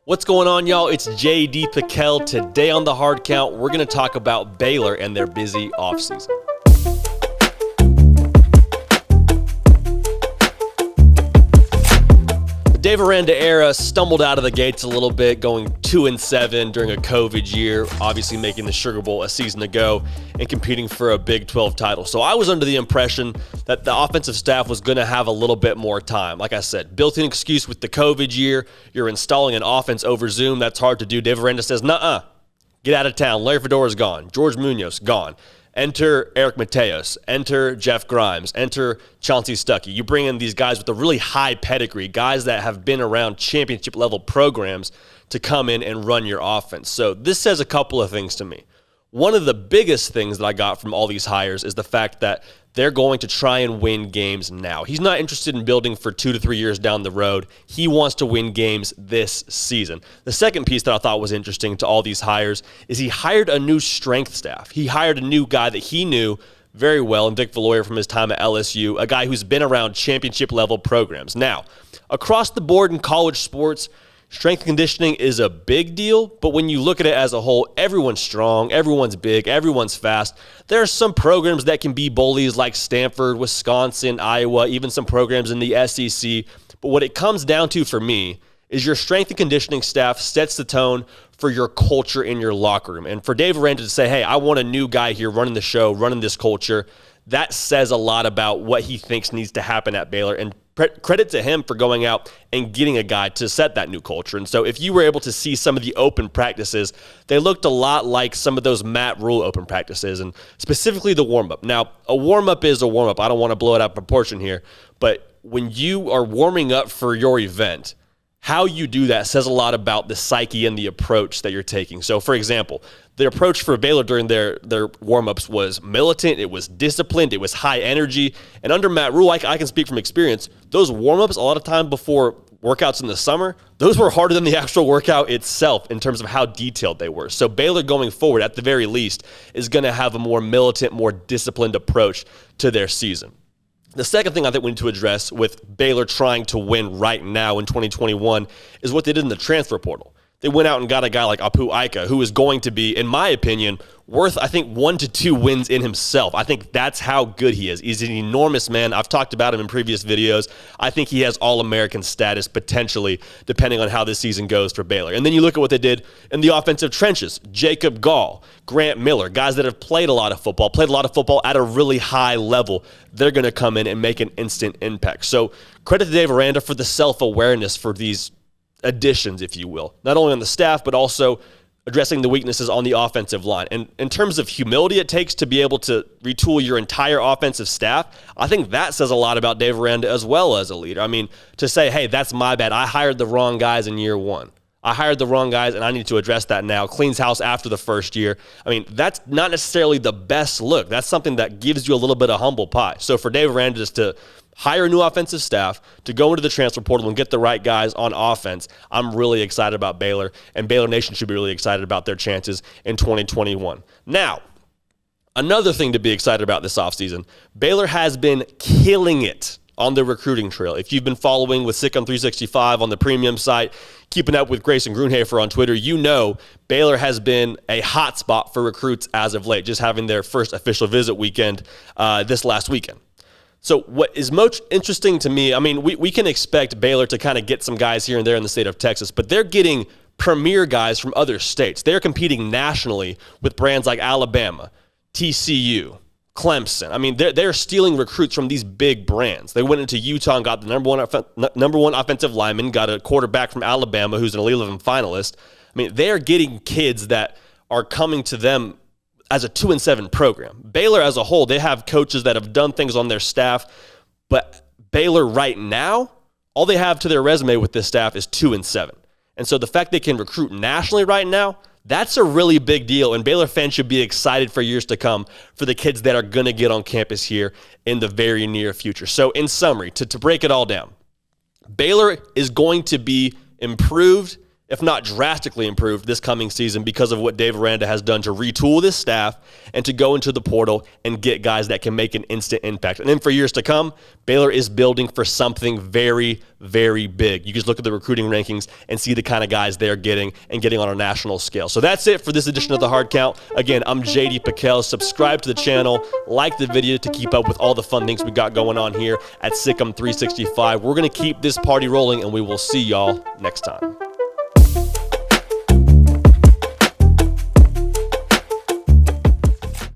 What's going on, y'all? It's JD PicKell. Today on the Hard Count, we're going to talk about Baylor and their busy offseason. The Dave Aranda era stumbled out of the gates a little bit, going 2-7 during a COVID year, obviously making the Sugar Bowl a season ago and competing for a Big 12 title. So I was under the impression that the offensive staff was going to have a little bit more time. Like I said, built-in excuse with the COVID year. You're installing an offense over Zoom. That's hard to do. Dave Aranda says, nuh-uh, get out of town. Larry Fedora's gone. George Munoz, gone. Enter Eric Mateos, enter Jeff Grimes, enter Chauncey Stuckey. You bring in these guys with a really high pedigree, guys that have been around championship-level programs to come in and run your offense. So this says a couple of things to me. One of the biggest things that I got from all these hires is the fact that they're going to try and win games now. He's not interested in building for 2 to 3 years down the road. He wants to win games this season. The second piece that I thought was interesting to all these hires is he hired a new strength staff. He hired a new guy that he knew very well, and Vic Valoyer from his time at LSU, a guy who's been around championship-level programs. Now, across the board in college sports, strength and conditioning is a big deal, but when you look at it as a whole, everyone's strong, everyone's big, everyone's fast. There are some programs that can be bullies like Stanford, Wisconsin, Iowa, even some programs in the SEC. But what it comes down to for me is your strength and conditioning staff sets the tone for your culture in your locker room. And for Dave Aranda to say, hey, I want a new guy here running the show, running this culture, that says a lot about what he thinks needs to happen at Baylor. And credit to him for going out and getting a guy to set that new culture. And so if you were able to see some of the open practices, they looked a lot like some of those Matt Rhule open practices, and specifically the warm-up. Now, a warm-up is a warm-up. I don't want to blow it out of proportion here, but when you are warming up for your event, how you do that says a lot about the psyche and the approach that you're taking. So, for example, the approach for Baylor during their warm-ups was militant, it was disciplined, it was high energy. And under Matt Rhule, I can speak from experience, those warm-ups, a lot of time before workouts in the summer, those were harder than the actual workout itself in terms of how detailed they were. So Baylor going forward, at the very least, is going to have a more militant, more disciplined approach to their season. The second thing I think we need to address with Baylor trying to win right now in 2021 is what they did in the transfer portal. They went out and got a guy like Apu Ika, who is going to be, in my opinion, worth, I think, 1 to 2 wins in himself. I think that's how good he is. He's an enormous man. I've talked about him in previous videos. I think he has All-American status potentially, depending on how this season goes for Baylor. And then you look at what they did in the offensive trenches. Jacob Gall, Grant Miller, guys that have played a lot of football at a really high level. They're going to come in and make an instant impact. So credit to Dave Aranda for the self-awareness for these additions, if you will, not only on the staff, but also addressing the weaknesses on the offensive line. And in terms of humility it takes to be able to retool your entire offensive staff, I think that says a lot about Dave Aranda as well as a leader. I mean, to say, hey, that's my bad. I hired the wrong guys in year one. I hired the wrong guys, and I need to address that now. Cleans house after the first year. I mean, that's not necessarily the best look. That's something that gives you a little bit of humble pie. So for Dave Aranda just to hire a new offensive staff, to go into the transfer portal and get the right guys on offense, I'm really excited about Baylor, and Baylor Nation should be really excited about their chances in 2021. Now, another thing to be excited about this offseason, Baylor has been killing it on the recruiting trail. If you've been following with Sick on 365 on the premium site, keeping up with Grayson Grunhafer on Twitter, you know Baylor has been a hot spot for recruits as of late, just having their first official visit weekend this last weekend. So what is most interesting to me, I mean, we can expect Baylor to kind of get some guys here and there in the state of Texas, but they're getting premier guys from other states. They're competing nationally with brands like Alabama, TCU, Clemson. I mean, they're stealing recruits from these big brands. They went into Utah and got the number one offensive lineman, got a quarterback from Alabama who's an Elite 11 finalist. I mean, they're getting kids that are coming to them as a 2-7 program. Baylor as a whole, they have coaches that have done things on their staff, but Baylor right now, all they have to their resume with this staff is 2-7. And so the fact they can recruit nationally right now, that's a really big deal, and Baylor fans should be excited for years to come for the kids that are going to get on campus here in the very near future. So in summary, to break it all down, Baylor is going to be improved if not drastically improved, this coming season because of what Dave Aranda has done to retool this staff and to go into the portal and get guys that can make an instant impact. And then for years to come, Baylor is building for something very, very big. You just look at the recruiting rankings and see the kind of guys they're getting and getting on a national scale. So that's it for this edition of The Hard Count. Again, I'm JD PicKell. Subscribe to the channel, like the video to keep up with all the fun things we got going on here at Sikkim 365. We're going to keep this party rolling, and we will see y'all next time.